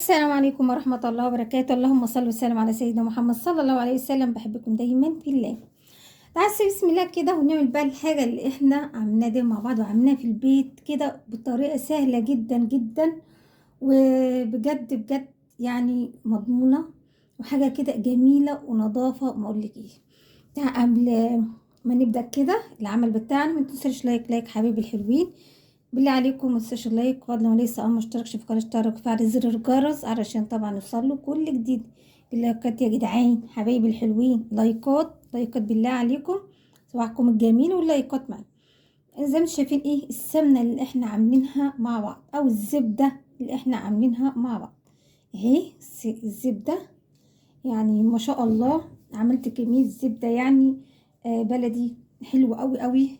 السلام عليكم ورحمة الله وبركاته. اللهم صل وسلم على سيدنا محمد صلى الله عليه وسلم. بحبكم دايما في الله. تعالوا بسم الله كده ونعمل بقى الحاجة اللي احنا عملناها دي مع بعض وعملناها في البيت كده بطريقة سهلة جدا جدا، وبجد بجد يعني مضمونة وحاجة كده جميلة ونظافة ما اقولكيش. قبل ما نبدأ كده العمل بتاعنا ما تنسوش لايك حبايبي الحلوين، بالله عليكم ما تنسوش اللايك، وقبل ما لسه ما اشتركش في القناه اشترك وفعل زر الجرس علشان طبعا يوصل له كل جديد. اللايكات يا جدعان حبايبي الحلوين، لايكات بالله عليكم، صباحكم الجميل واللايكات معايا. زي ما انتم شايفين ايه السمنه اللي احنا عاملينها مع بعض او الزبده اللي احنا عاملينها مع بعض اهي. الزبده يعني ما شاء الله عملت كميه زبده يعني بلدي حلوه قوي قوي.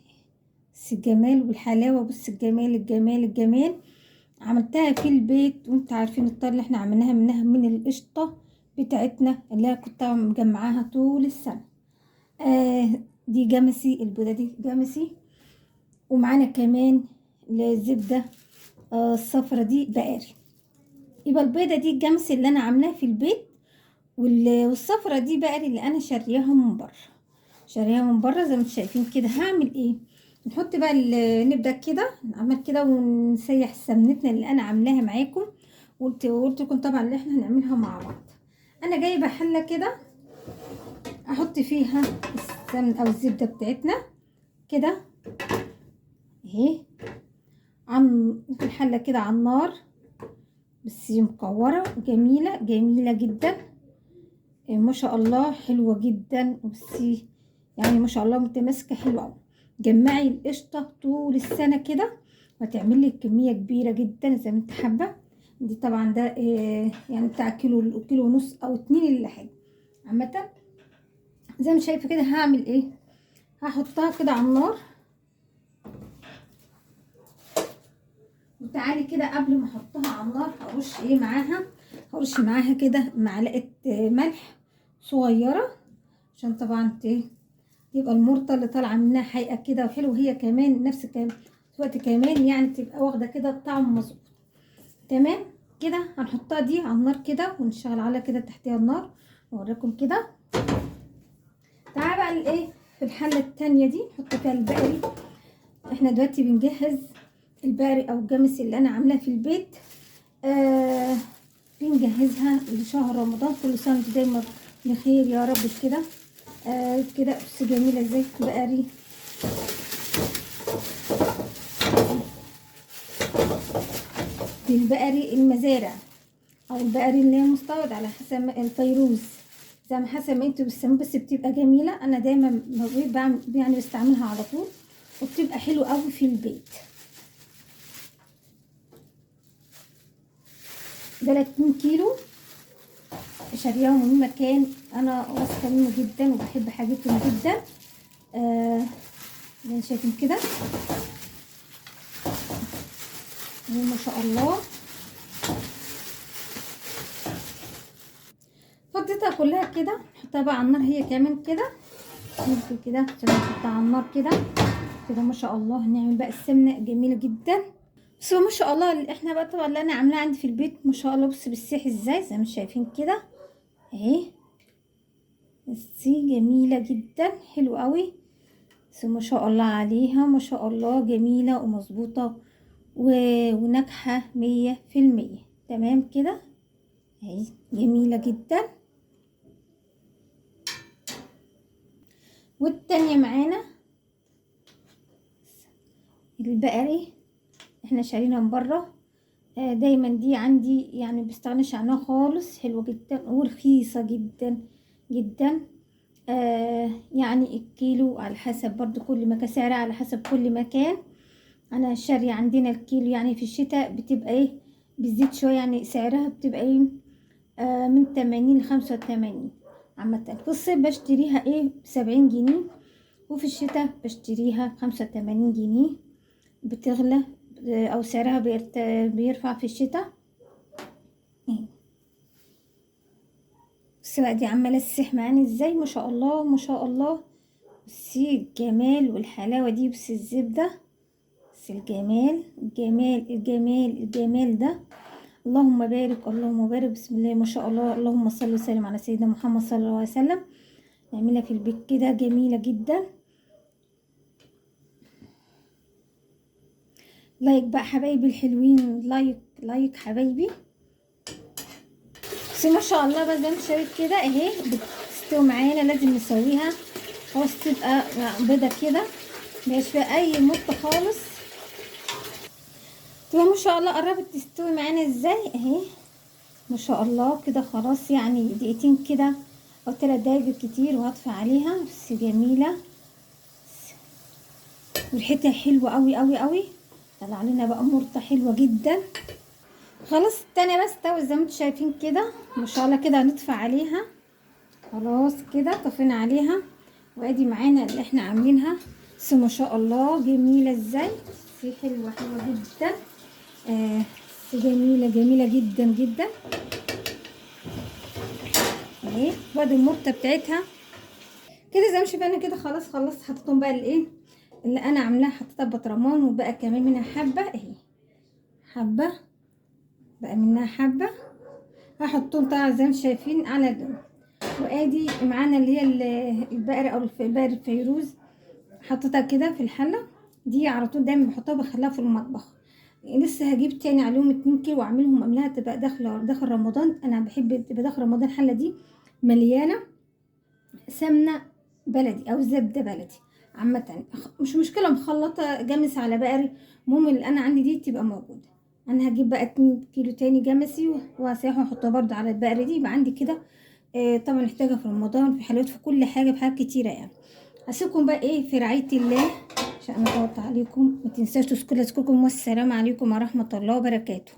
بس الجمال والحلاوة، بص الجمال الجمال الجمال. عملتها في البيت وانت عارفين الطريقة اللي احنا عملناها منها من القشطة بتاعتنا اللي انا كنت مجمعاها طول السنة. دي جمسي، البيضة دي جمسي، ومعانا كمان الزبدة الصفرة دي بقاري. يبقى البيضة دي الجمسي اللي انا عاملاها في البيت، والصفرة دي بقاري اللي انا شارياها من بره. شاريها من بره زي ما انتم شايفين كده. هعمل ايه؟ نحط بقى نبدا كده نعمل كده ونسيح سمنتنا اللي انا عاملاها معاكم. قلت لكم طبعا اللي احنا هنعملها مع بعض. انا جايبه حله كده احط فيها السمن او الزبده بتاعتنا كده اهي، في الحله كده على النار، بس مكوره جميله جميله جدا. ما شاء الله حلوه جدا، بصي يعني ما شاء الله متماسكه حلوه قوي. جمعي القشطه طول السنه كده وهتعمل لك كميه كبيره جدا زي ما انت حابه. دي طبعا ده يعني بتاع كيلو ونص او 2 الا حاجه. عامه زي ما شايفه كده هعمل ايه، هحطها كده على النار. وتعالي كده قبل ما احطها على النار هرش ايه معاها، هرش معاها كده معلقه ملح صغيره عشان طبعا يبقى المرطه اللي طالعه منها حقيقه كده وحلو، هي كمان نفس الكلام في وقت كمان يعني تبقى واخده كده طعم مظبوط. تمام كده هنحطها دي على النار كده ونشغل عليها كده تحتيها النار واوريكم كده. تعالى بقى الايه في الحله التانية دي نحط فيها البقري. احنا دلوقتي بنجهز البقري او الجمس اللي انا عاملاه في البيت. بنجهزها لشهر رمضان. كل سنه وانتم دايما بخير يا رب كده. كده بس جميله ازاي بقري. البقري المزارع او البقري اللي هي مستورد على حسب الفيروز، زي ما حسب ما انتوا بتسموه، بس بتبقى جميله. انا دايما بعمل يعني بستعملها على طول وبتبقى حلوه قوي في البيت. ده 2 كيلو شارياهم من مكان انا واثقه منه جدا وبحب حاجتهم جدا. زي ما شايفين كده ما شاء الله. فضيتها كلها كده نحطها بقى على النار هي كمان كده. ممكن كده عشان نحطها على النار كده كده ما شاء الله. هنعمل بقى السمنه جميله جدا. بس ما شاء الله اللي احنا بقى طبعا اللي انا عاملاه عندي في البيت ما شاء الله. بص بالسيح ازاي زي ما شايفين كده اهي. بصي جميله جدا حلو قوي. بس ما شاء الله عليها ما شاء الله جميله ومظبوطه وناجحه 100%. تمام كده اهي جميله جدا. والتانية معانا البقري احنا شارينها من بره. دايما دي عندي يعني بستغنش عنها خالص، حلوه جدا ورخيصه جدا جدا. يعني الكيلو على حسب برضو كل مكان، سعرها على حسب كل مكان. انا شاريه عندنا الكيلو يعني في الشتاء بتبقى ايه بتزيد شويه، يعني سعرها بتبقى ايه من 80 ل85. عامه في الصيف بشتريها ايه ب70 جنيه، وفي الشتاء بشتريها ب85 جنيه. بتغلى او سعرها بيرفع في الشتاء. بس بقى دي عماله تسيح معانا ازاي ما شاء الله ما شاء الله. بصي الجمال والحلاوه دي، بس الزبده، بس الجمال الجمال الجمال الجمال ده. اللهم بارك اللهم بارك. بسم الله ما شاء الله، اللهم صل وسلم على سيدنا محمد صلى الله عليه وسلم. نعملها في البيت كده جميلة جدا. لايك بقى حبايبي الحلوين، لايك لايك حبايبي. بس ما شاء الله بقى زي ما انت شايف كده اهي بتستوي معانا. لازم نسويها خلاص تبقى بيضة كده، مبقاش فيها اي مط خالص. تبقى ما شاء الله قربت تستوي معانا ازاي اهي ما شاء الله كده. خلاص يعني دقيقتين كده او 3 دقايق بالكتير وهطفي عليها. بس جميلة وريحتها حلوة قوي قوي قوي. طلع لنا بقى مرطة حلوة جدا. خلاص التانية بس استوت زي ما انتم شايفين كده ما شاء الله كده. هنطفي عليها خلاص كده، طفينا عليها. وادي معانا اللي احنا عاملينها. بس ما شاء الله جميلة ازاي. بس حلوة حلوة جدا. بس جميلة جميلة جدا جدا اهي. وادي المرطة بتاعتها كده زي ما شايفين كده. خلاص خلصت حطيتهم بقى الايه اللي انا عاملاها. حطيتها بطرمان وبقى كمان منها حبة اهي، حبة بقى منها حبة. هحطهم طبعا زي ما شايفين على الجنب. وادي معانا اللي هي البقرة او البقرة الفيروز. حطيتها كده في الحلة دي على طول. دايما بحطها بخليها في المطبخ. لسه هجيب تاني عليهم 2 كيلو واعملهم املاها تبقى داخل رمضان. انا بحب تبقى داخل رمضان الحلة دي مليانة سمنة بلدي او زبدة بلدي عامة. مش مشكلة مخلطة جامس على بقري. المهم اللي انا عندي دي تبقى موجودة. انا هجيب بقى 2 كيلو تاني جمسي وهسيحه واحطها برضو على البقري دي يبقى عندي كده. طبعا محتاجة في رمضان في حلويات في كل حاجة في حاجات كتيرة يعني. هسيبكم بقى ايه في رعاية الله عشان انا طولت عليكم. ما تنساش تذكروا والسلام عليكم ورحمة الله وبركاته.